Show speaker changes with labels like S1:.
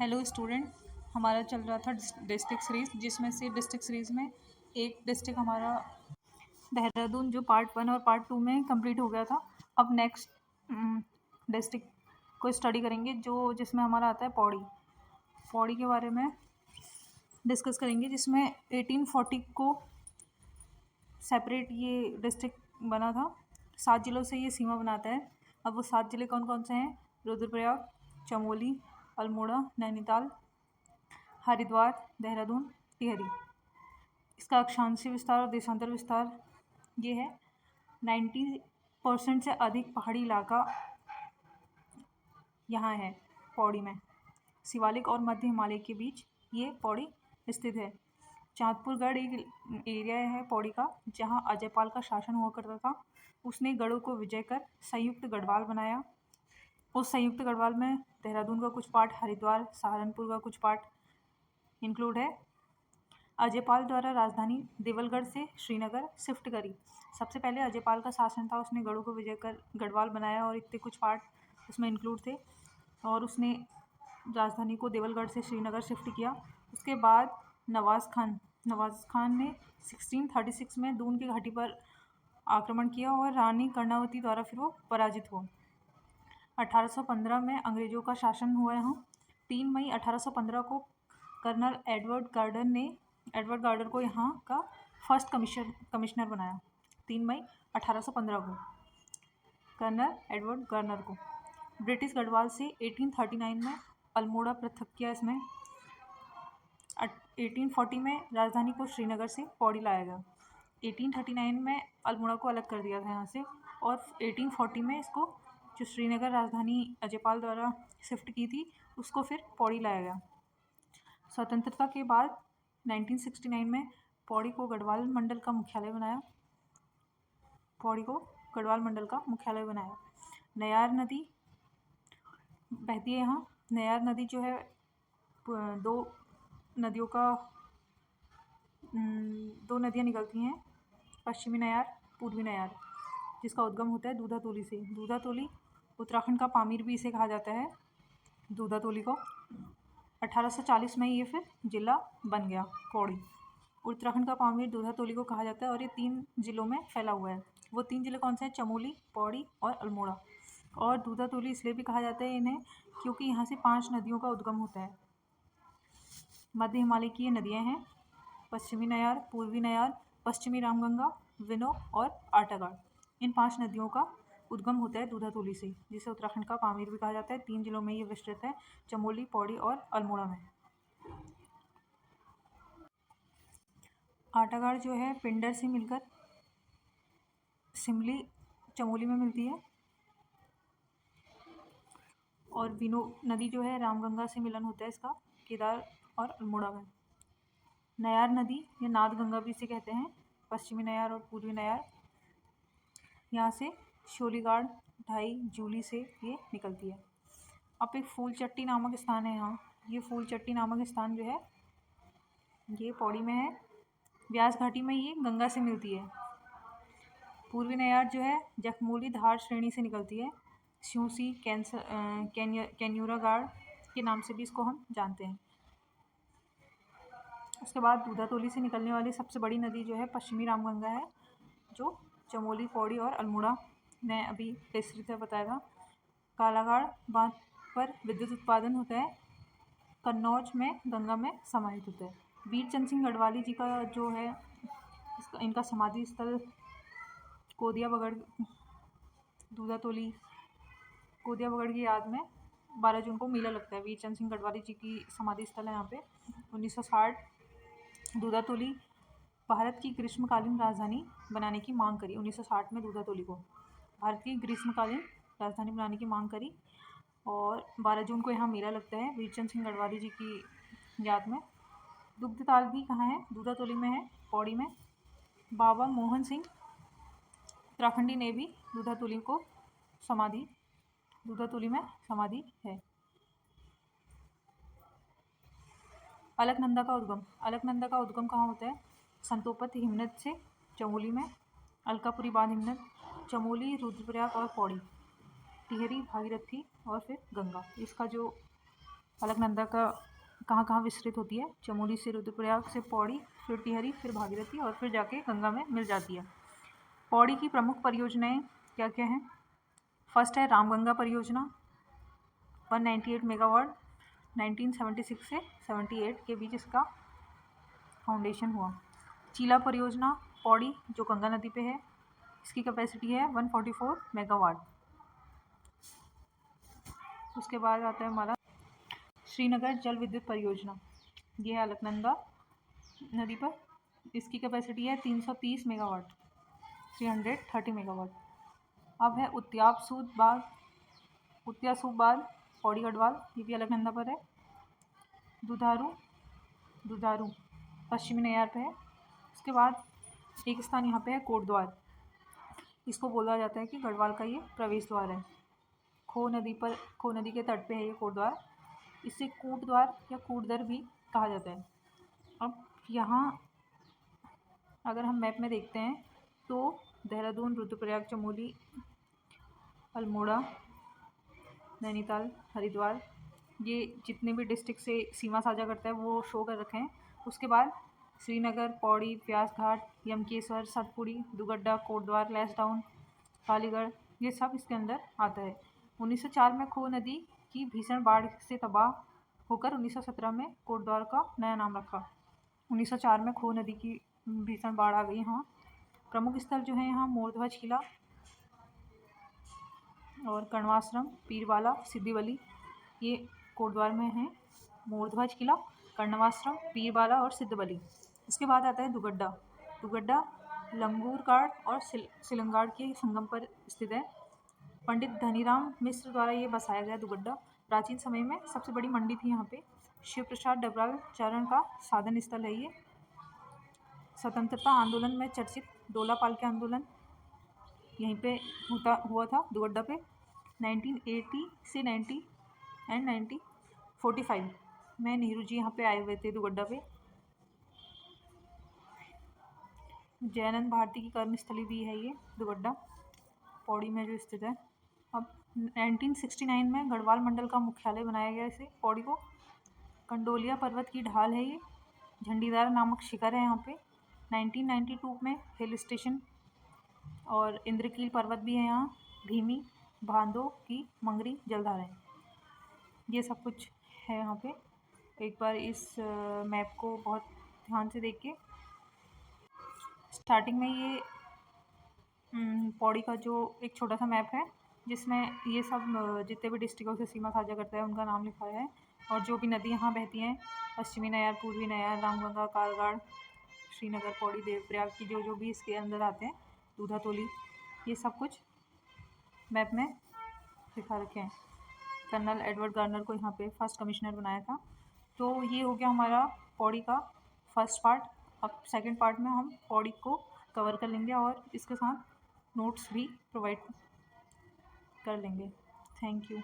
S1: Hello student. हमारा चल रहा था डिस्ट्रिक्ट सीरीज़, जिसमें से डिस्ट्रिक्ट सीरीज़ में एक डिस्ट्रिक्ट हमारा देहरादून जो पार्ट 1 और पार्ट 2 में कंप्लीट हो गया था। अब नेक्स्ट डिस्ट्रिक्ट को स्टडी करेंगे जो जिसमें हमारा आता है पौड़ी। पौड़ी के बारे में डिस्कस करेंगे, जिसमें 1840 को सेपरेट ये डिस्ट्रिक्ट बना था। 7 ज़िलों से ये सीमा बनाता है। अब वो 7 ज़िले कौन कौन से हैं? रुद्रप्रयाग, चमोली, अल्मोड़ा, नैनीताल, हरिद्वार, देहरादून, टिहरी। इसका अक्षांशीय विस्तार और देशांतर विस्तार ये है। 90% से अधिक पहाड़ी इलाका यहाँ है पौड़ी में। शिवालिक और मध्य हिमालय के बीच ये पौड़ी स्थित है। चाँदपुरगढ़ एक एरिया है पौड़ी का, जहाँ अजयपाल का शासन हुआ करता था। उसने गढ़ों को विजय कर संयुक्त गढ़वाल बनाया। उस संयुक्त गढ़वाल में देहरादून का कुछ पार्ट, हरिद्वार, सहारनपुर का कुछ पार्ट इंक्लूड है। अजयपाल द्वारा राजधानी देवलगढ़ से श्रीनगर शिफ्ट करी। सबसे पहले अजयपाल का शासन था, उसने गढ़ों को विजय कर गढ़वाल बनाया और इतने कुछ पार्ट उसमें इंक्लूड थे, और उसने राजधानी को देवलगढ़ से श्रीनगर शिफ्ट किया। उसके बाद नवाज़ खान ने 1636 में दून की घाटी पर आक्रमण किया और रानी कर्णावती द्वारा फिर वो पराजित हुआ। 1815 में अंग्रेज़ों का शासन हुआ यहाँ। 3 मई 1815 को कर्नल एडवर्ड गार्डर को यहाँ का फर्स्ट कमिश्नर बनाया। 3 मई 1815 को कर्नल एडवर्ड गार्डर को। ब्रिटिश गढ़वाल से 1839 में अल्मोड़ा पृथक किया। इसमें 1840 में राजधानी को श्रीनगर से पौड़ी लाया गया। 1839 में अल्मोड़ा को अलग कर दिया था यहाँ से, और 1840 में इसको जो श्रीनगर राजधानी अजयपाल द्वारा शिफ्ट की थी उसको फिर पौड़ी लाया गया। स्वतंत्रता के बाद 1969 में पौड़ी को गढ़वाल मंडल का मुख्यालय बनाया। नयार नदी बहती है यहाँ। नयार नदी जो है दो नदियाँ निकलती हैं, पश्चिमी नयार, पूर्वी नयार, जिसका उद्गम होता है दूधातोली से। दूधातोली उत्तराखंड का पामीर भी इसे कहा जाता है, दूधातोली को। 1840 में ये फिर जिला बन गया पौड़ी। उत्तराखंड का पामीर दूधातोली को कहा जाता है, और ये 3 ज़िलों में फैला हुआ है। वो 3 ज़िले कौन से हैं? चमोली, पौड़ी और अल्मोड़ा। और दूधातोली इसलिए भी कहा जाता है इन्हें क्योंकि यहाँ से 5 नदियों का उद्गम होता है। मध्य हिमालय की ये नदियाँ हैं: पश्चिमी नयार, पूर्वी नयार, पश्चिमी रामगंगा, विनो और आटागाड़। इन 5 नदियों का उद्गम होता है दूधातोली से, जिसे उत्तराखंड का पामीर भी कहा जाता है। 3 ज़िलों में ये विस्तृत है, चमोली, पौड़ी और अल्मोड़ा में। आटागाड़ जो है पिंडर से मिलकर सिमली, चमोली में मिलती है, और विनो नदी जो है रामगंगा से मिलन होता है इसका, केदार और अल्मोड़ा में। नयार नदी या नाद गंगा भी इसे कहते हैं, पश्चिमी नयार और पूर्वी नयार, यहाँ से शोलीगाड़, ढाई, जूली से ये निकलती है। अब एक फूलचट्टी नामक स्थान है यहाँ। ये फूलचट्टी नामक स्थान जो है ये पौड़ी में है। व्यास घाटी में ये गंगा से मिलती है। पूर्वी नयार जो है जखमूली धार श्रेणी से निकलती है। स्यूसी, कैन्यूरा गाड़ के नाम से भी इसको हम जानते हैं। उसके बाद दूधातोली से निकलने वाली सबसे बड़ी नदी जो है पश्चिमी रामगंगा है, जो चमोली, पौड़ी और अल्मोड़ा ने अभी विस्तृत बताया था। कालागाड़ बांध पर विद्युत उत्पादन होता है। कन्नौज में गंगा में समाहित होता है। वीरचंद सिंह गढ़वाली जी का जो है इनका समाधि स्थल कोदिया बगड़, दूधातोली, कोदिया बगड़ की याद में 12 जून को मेला लगता है। वीरचंद सिंह गढ़वाली जी की समाधि स्थल है यहाँ पे। 1960 दूधातोली भारत की ग्रीष्मकालीन राजधानी बनाने की मांग करी। 1960 में दूधातोली को भारत की ग्रीष्मकालीन राजधानी बनाने की मांग करी, और 12 जून को यहाँ मेला लगता है वीरचंद सिंह गढ़वाली जी की याद में। दुग्ध ताल भी कहाँ है? दूधातोली में है, पौड़ी में। बाबा मोहन सिंह उत्तराखंडी ने भी दूधातोली में समाधि है। अलकनंदा का उद्गम कहाँ होता है? संतोपत हिमनद से, चमोली में। अलकापुरी बांध हिमनद, चमोली, रुद्रप्रयाग और पौड़ी, टिहरी, भागीरथी और फिर गंगा। इसका जो अलकनंदा का कहाँ कहाँ विस्तृत होती है। चमोली से रुद्रप्रयाग से पौड़ी, फिर टिहरी, फिर भागीरथी और फिर जाके गंगा में मिल जाती है। पौड़ी की प्रमुख परियोजनाएं क्या क्या हैं? फर्स्ट है रामगंगा परियोजना 198 मेगावाट, 1976 से 78 के बीच इसका फाउंडेशन हुआ। चीला परियोजना पौड़ी जो गंगा नदी पे है, इसकी कैपेसिटी है 144 मेगावाट। उसके बाद आता है हमारा श्रीनगर जल विद्युत परियोजना, ये है अलकनंदा नदी पर, इसकी कैपेसिटी है 330 मेगावाट, 330 मेगावाट। अब है उत्यासूद बांध पौड़ी गढ़वाल, ये भी अलकनंदा पर है। दुधारू पश्चिमी नैयार पे है। उसके बाद एक स्थान यहाँ पे है कोटद्वार, इसको बोला जाता है कि गढ़वाल का ये प्रवेश द्वार है। खो नदी के तट पे है ये कोटद्वार, इसे कूटद्वार या कूटदर भी कहा जाता है। अब यहाँ अगर हम मैप में देखते हैं तो देहरादून, रुद्रप्रयाग, चमोली, अल्मोड़ा, नैनीताल, हरिद्वार, ये जितने भी डिस्ट्रिक्ट से सीमा साझा करता है वो शो कर रखे हैं। उसके बाद श्रीनगर, पौड़ी, व्यास घाट, यमकेश्वर, सतपुड़ी, दुगड्डा, कोटद्वार, लैंसडाउन, कालीगढ़, ये सब इसके अंदर आता है। 1904 में खो नदी की भीषण बाढ़ से तबाह होकर 1917 में कोटद्वार का नया नाम रखा। 1904 में खो नदी की भीषण बाढ़ आ गई यहाँ। प्रमुख स्थल जो है यहाँ मोरध्वज किला और कण्वाश्रम, पीरवाला, सिद्धिवली, ये कोटद्वार में है। मोरध्वज किला, कण्वाश्रम, पीरवाला और सिद्धवली। इसके बाद आता है दुगड्डा लंगूरगाड़ और सिलंगाड़ के संगम पर स्थित है। पंडित धनीराम मिश्र द्वारा ये बसाया गया दुगड्डा। प्राचीन समय में सबसे बड़ी मंडी थी यहाँ पे। शिव प्रसाद डबराल चारण का साधन स्थल है ये। स्वतंत्रता आंदोलन में चर्चित डोलापाल के आंदोलन यहीं पे हुआ था दुगड्डा पे। 1980 से 1945 में नेहरू जी यहाँ पे आए हुए थे दुगड्डा पे। जयानंद भारती की कर्मस्थली भी है ये दुगड्डा, पौड़ी में जो स्थित है। अब 1969 में गढ़वाल मंडल का मुख्यालय बनाया गया इसे, पौड़ी को। कंडोलिया पर्वत की ढाल है ये, झंडीदार नामक शिखर है यहाँ पे। 1992 में हिल स्टेशन और इंद्रकील पर्वत भी है यहाँ। भीमी, भांदो की मंगरी जलधाराएं, ये सब कुछ है यहाँ पे। एक बार इस मैप को बहुत ध्यान से देख के, स्टार्टिंग में ये पौड़ी का जो एक छोटा सा मैप है जिसमें ये सब जितने भी डिस्ट्रिक्टों से सीमा साझा करता है उनका नाम लिखा है, और जो भी नदी यहाँ बहती हैं, पश्चिमी नैयार, पूर्वी नैयार, रामगंगा, कारगाड़, श्रीनगर, पौड़ी, देवप्रयाग की जो भी इसके अंदर आते हैं, दूधातोली, ये सब कुछ मैप में दिखा रखे हैं। कर्नल एडवर्ड गार्नर को यहाँ पे फर्स्ट कमिश्नर बनाया था। तो ये हो गया हमारा पौड़ी का फर्स्ट पार्ट। अब सेकंड पार्ट में हम पौड़ी को कवर कर लेंगे और इसके साथ नोट्स भी प्रोवाइड कर लेंगे। Thank you.